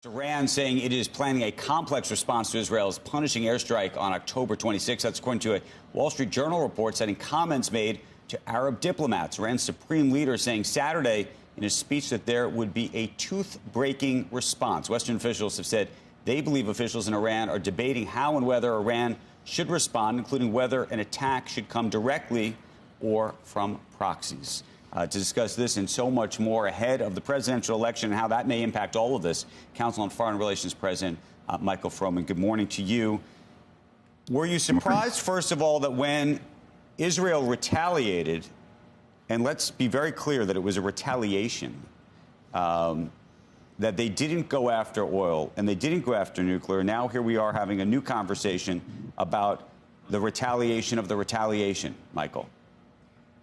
Iran saying it is planning a complex response to Israel's punishing airstrike on October 26. That's according to a Wall Street Journal report citing comments made to Arab diplomats. Iran's supreme leader saying Saturday in his speech that there would be a tooth-breaking response. Western officials have said they believe officials in Iran are debating how and whether Iran should respond, including whether an attack should come directly or from proxies. To discuss this and so much more ahead of the presidential election and how that may impact all of this, Council on Foreign Relations President Michael Froman, good morning to you. Were you surprised, first of all, that when Israel retaliated, and let's be very clear that it was a retaliation, that they didn't go after oil and they didn't go after nuclear? Now here we are having a new conversation about the retaliation of the retaliation, Michael.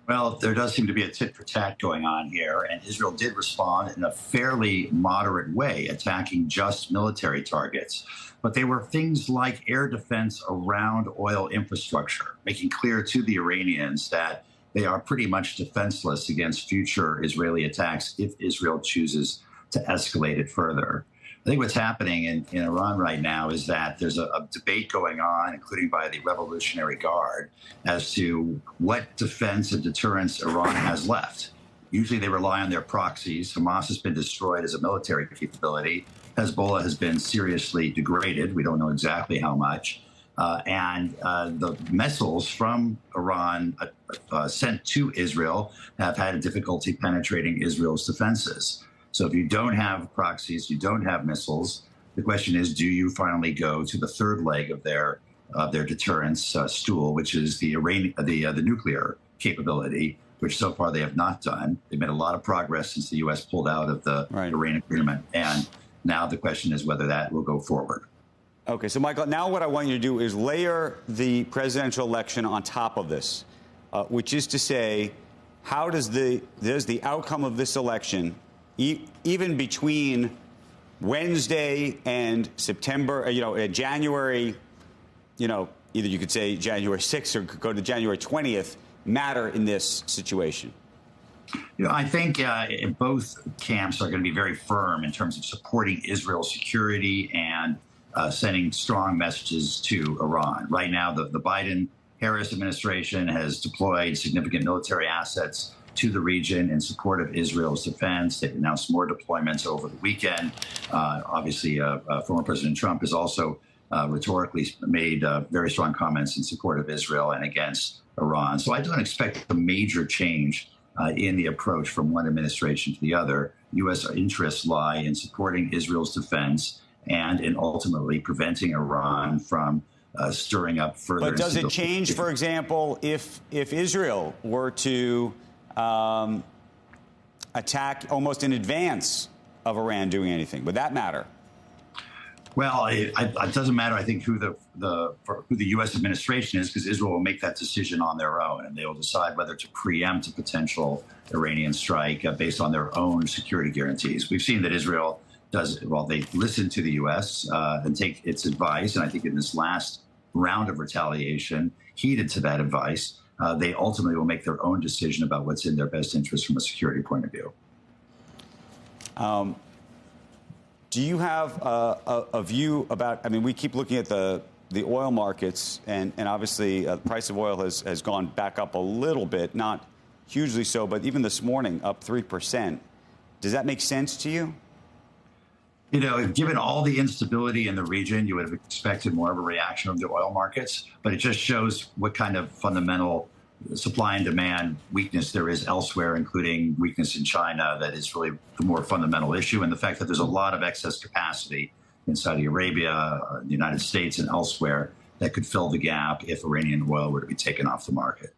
Well, there does seem to be a tit for tat going on here, and Israel did respond in a fairly moderate way, attacking just military targets. But they were things like air defense around oil infrastructure, making clear to the Iranians that they are pretty much defenseless against future Israeli attacks if Israel chooses to escalate it further. I think what's happening in Iran right now is that there's a debate going on, including by the Revolutionary Guard, as to what defense and deterrence Iran has left. Usually they rely on their proxies. Hamas has been destroyed as a military capability. Hezbollah has been seriously degraded. We don't know exactly how much. And the missiles from Iran sent to Israel have had difficulty penetrating Israel's defenses. So if you don't have proxies, you don't have missiles, the question is, do you finally go to the third leg of their deterrence stool, which is the nuclear capability, which so far they have not done. They've made a lot of progress since the U.S. pulled out of the Iran agreement. And now the question is whether that will go forward. Okay, so Michael, now what I want you to do is layer the presidential election on top of this, which is to say, how does the outcome of this election, even between Wednesday and September, January, either you could say January 6th or go to January 20th, matter in this situation? I think both camps are going to be very firm in terms of supporting Israel's security and sending strong messages to Iran. Right now, the Biden-Harris administration has deployed significant military assets to the region in support of Israel's defense. They've announced more deployments over the weekend. Obviously, former President Trump has also rhetorically made very strong comments in support of Israel and against Iran. So I don't expect a major change in the approach from one administration to the other. U.S. interests lie in supporting Israel's defense and in ultimately preventing Iran from stirring up further. But does it change, for example, if Israel were to attack almost in advance of Iran doing anything? Would that matter? Well, it doesn't matter, I think, who the U.S. administration is, because Israel will make that decision on their own, and they will decide whether to preempt a potential Iranian strike based on their own security guarantees. We've seen that Israel does, well, they listen to the U.S. And take its advice, and I think in this last round of retaliation, heeded to that advice. They ultimately will make their own decision about what's in their best interest from a security point of view. Do you have a view about, I mean, we keep looking at the oil markets, and obviously the price of oil has gone back up a little bit, not hugely so, but even this morning up 3%. Does that make sense to you? Given all the instability in the region, you would have expected more of a reaction of the oil markets, but it just shows what kind of fundamental supply and demand weakness there is elsewhere, including weakness in China. That is really the more fundamental issue, and the fact that there's a lot of excess capacity in Saudi Arabia, the United States, and elsewhere that could fill the gap if Iranian oil were to be taken off the market.